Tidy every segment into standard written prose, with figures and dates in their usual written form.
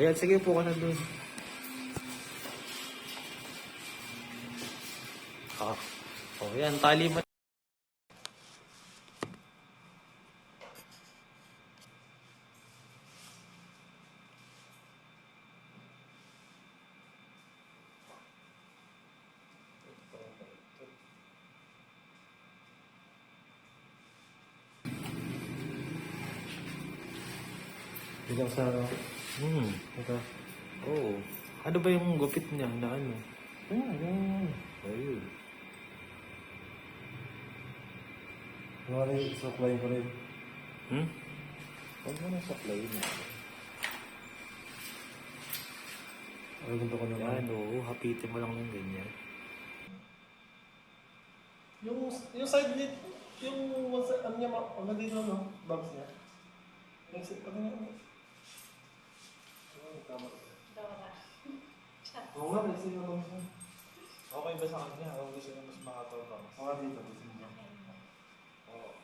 Ayan, sige po ka na dun. Ah. Oh, yan, tali mo. Bilang sa... Ito. Oh. Ano ba yung gupit niya na ano? Yan. Ayun. Wala supply ko rin. Huwag mo na supply na. Ay, ganito ko naman. Yan, oo. Hapitin mo lang ng ganyan. Yung side nit, yung ano niya, ano dito, no? Box niya. Yung side, pati nga. Oo nga, may sino box niya. Okay ba sa kanya? O gusto niya mas makatawa? Oo, dito, gusto niya. Oo.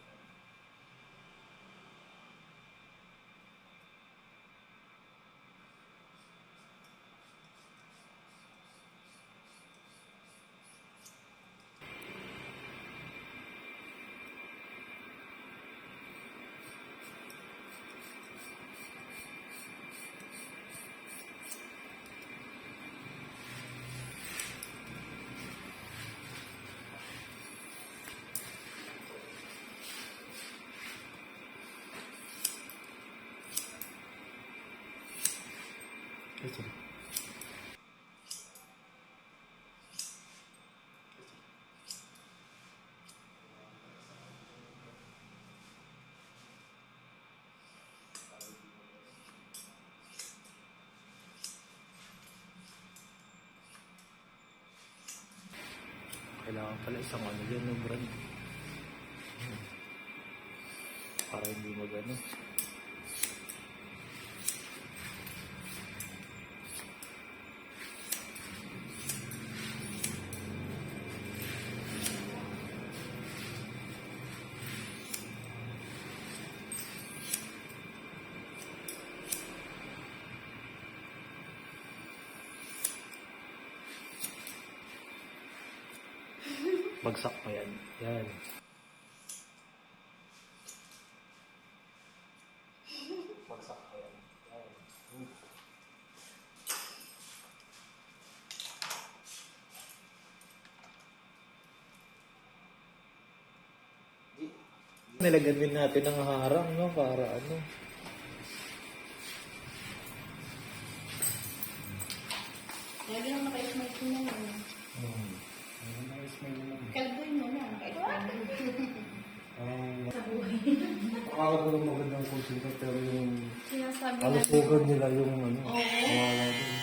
Ito. Kailangan pala isang ano dyan, no, brand. Para hindi magano. Bagsak mo yan. Yan. Bagsak mo yan. Yan. Nilagyan din natin ng harang, no? Para ano. Lagi lang naka-smile ko na yun. Kalboy mo na, naka-smile. Sa buhay. Nakakagulo magandang consulta pero yung Sinasabi alusugan nila yung ano. Oo. Wala din.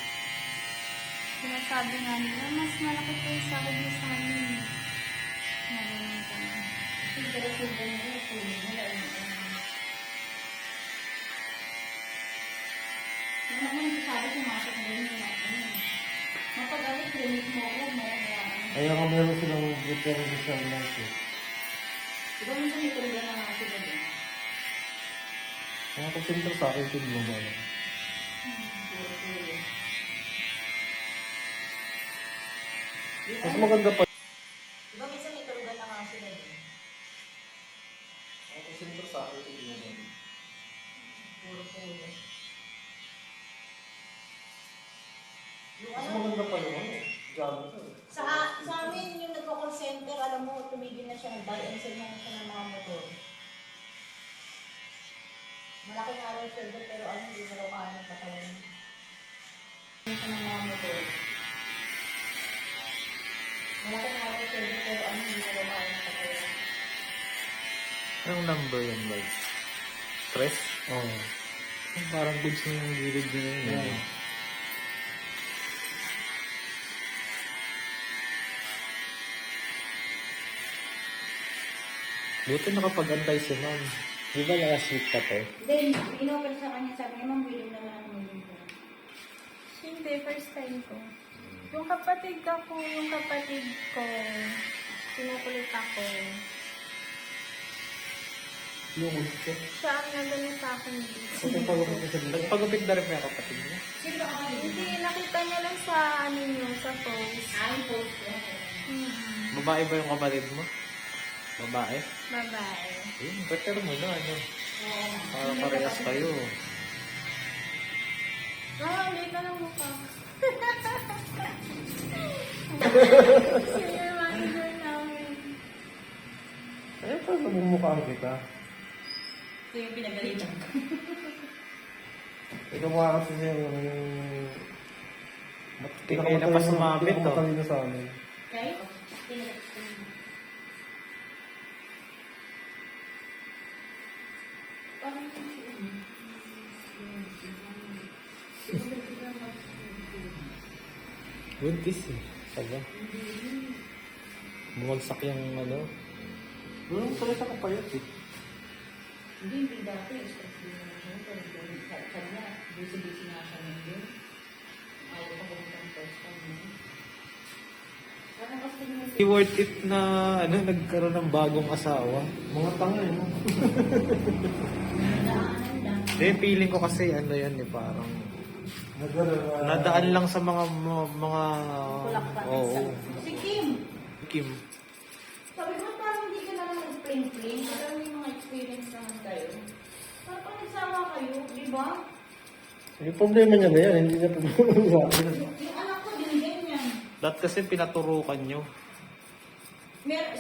Sinasabi nga nila, mas malaki pa yung sahod mo sa amin. Nagaling ka na. Siguro nila, tuloy nila. Yung naman sabi, pumasok na rin yung ano. Mapag-alit, limit mo ako, Kaya kung meron silang reference sa natin. Diba minsan may tulga na nga sila din? Mga consulta sa akin, tignan mo lang. Puro-puro. Mas maganda pa. Diba minsan may tulga na nga sila din? Mga consulta sa akin, tignan mo lang. Puro-puro. Yung Mas ano? maganda pa yung ano. Java sa Sa amin, yung nagko-call center, alam mo, tumigil na siya, nag-buy and sell na siya ng mga motor. Malaki nga raw sweldo, pero ano, hindi na raw kaya ng katawan. Siya ng mga motor. Malaki nga raw sweldo, pero ano, hindi na raw kaya ng katawan. Anong number yan, Bal? Stress? Oo. Parang goods na yung gilid nyo yun. Yeah. Buti nakapag-antay si ma'am. Di ba last week ka to? Then, in-offer sa kanya, sabi niya, ma'am, willing naman ang willing ko. Hindi, first time ko. Yung kapatid ko, sinukulit ako. Lungod ko. Siya ang nagano sa akin dito. Pagpagupit ko sa bilang. Nagpagupit na rin pa yung kapatid niya. Hindi, nakita niya lang sa ano niyo, sa post. Ay, post ko. Babae ba yung kapatid mo? Babae? Babae. Ayun, better mo na, ano. Para parehas kayo. Hindi ka lang mukha. Senior manager namin. Eh, paano bumukhaan kita? Ito yung pinagalitan ko. Ikaw mukha kasi siya yung... Tingay na pa sumabit, oh. Pinakamatalino sa amin. Okay? Pinagalitan ko. Parang Buntis eh. Sabi. Bumagsak yung ano. Walang salita ka payat eh. hindi dati. Especially naman siya. Pero kanya, busy-busy na siya ngayon. Ayaw pa pumunta ng first time. Parang kasi naman Hindi worth it na ano, nagkaroon ng bagong asawa. Mga tanga eh. No? daanan lang. Hindi, feeling ko kasi ano yan eh, parang nadaan lang sa mga Kulakpan. oo. Si Kim. Kim. Sabi ko, parang hindi ka naman nag-plain-plain. Parang may mga experience naman kayo. Parang nagsama kayo, di ba? Yung problema niya na yan, hindi niya problema sa akin. Yung anak ko din ganyan. Dahil kasi pinaturukan nyo.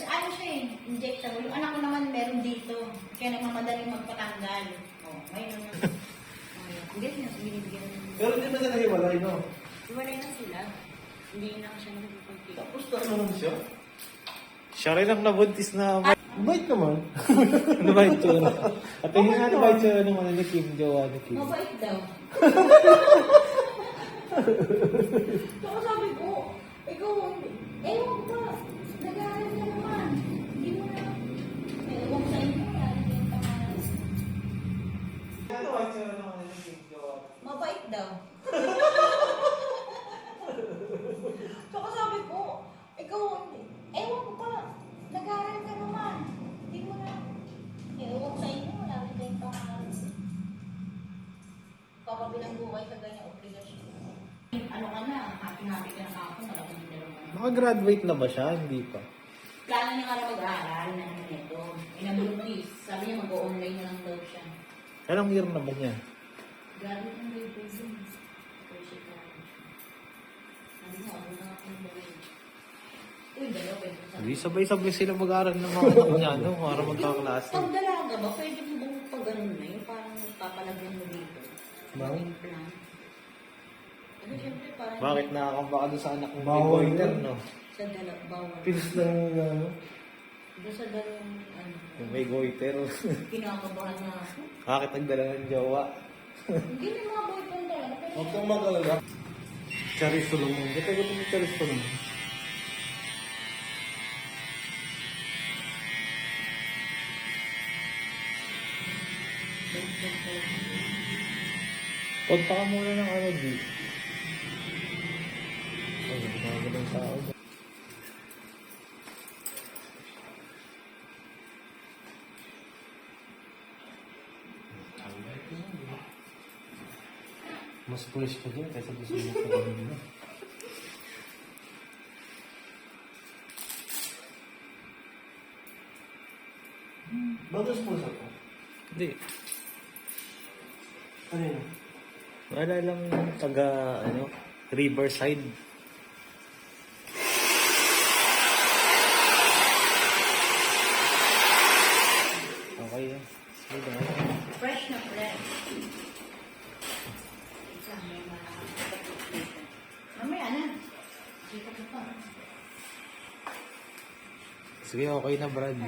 Ano siya eh, injectable. Yung anak ko naman meron dito. Kaya nagmamadaling magpatanggal. Oh, mayroon na. Hindi siya binibigyan. Pero hindi ba na nahiwalay, no? Iwalay na sila. Hindi na siya nagpapagkita. Tapos na naman siya. Siya rin ang nabuntis na Bait naman. ano ba ito? At yung ano ba ito ng ano ni Kim, jowa ni Kim? Mabait daw. Saka sabi ko, ikaw, ewan ko ba, nag-aaral ka naman. Hindi mo na, ewan ko sa inyo, lalo yung pangalan. Ano ba ito ng ano ni Kim, jowa? Mabait daw. Saka sabi ko, ikaw, ewan ko ba, nag-aaral ka naman. Hindi mo na, ewan ko sa inyo, lalo yung pangalan. Papabilang buhay ka ganyan, obligasyon. Ano ka na, happy-happy ka na ako, malaki yung dalawa. Nakagraduate na ba siya? Hindi pa. Plano niya nga na mag-aaral na naman ito. Inabuluntis. Sabi niya mag-online na lang daw siya. Anong year na ba niya? Graduate ng grade 2 din. First year ka lang siya. Sabi mo, ano na ako ng bagay. Uy, dalawa pwede sa Hindi sabay-sabay sila mag-aaral ng mga anak niya, no? Para magkaklase. Pag dalaga ba, pwede mo bang pag ganun na yung parang papalagyan mo dito? Bakit? Yung plan. Ano siyempre parang... Bakit nakakabaka doon sa anak ng Bawal boyter, yun. no? Sa dalawa, bawal. Pilis lang yung ano. Doon sa dalawang, ano, Yung may goiter. kinakabahan na ako. Bakit nagdala ng jowa? Hindi may mga boyfriend talaga. Pero Huwag kang mag-alala. Charis Solomon. Ito ko yung Charis Solomon. Punta ka muna ng ano, G. Ay, mga ng tao. Mas fresh ka dyan kaysa gusto mo sa kanila. Bakit sponsor ko? Hindi. Ano yun? Wala lang taga, ano, Riverside. Okay yan. Sige na. fresh na fresh. Isa, may mga mamaya na. Sikap na pa. Sige, okay na, Brad.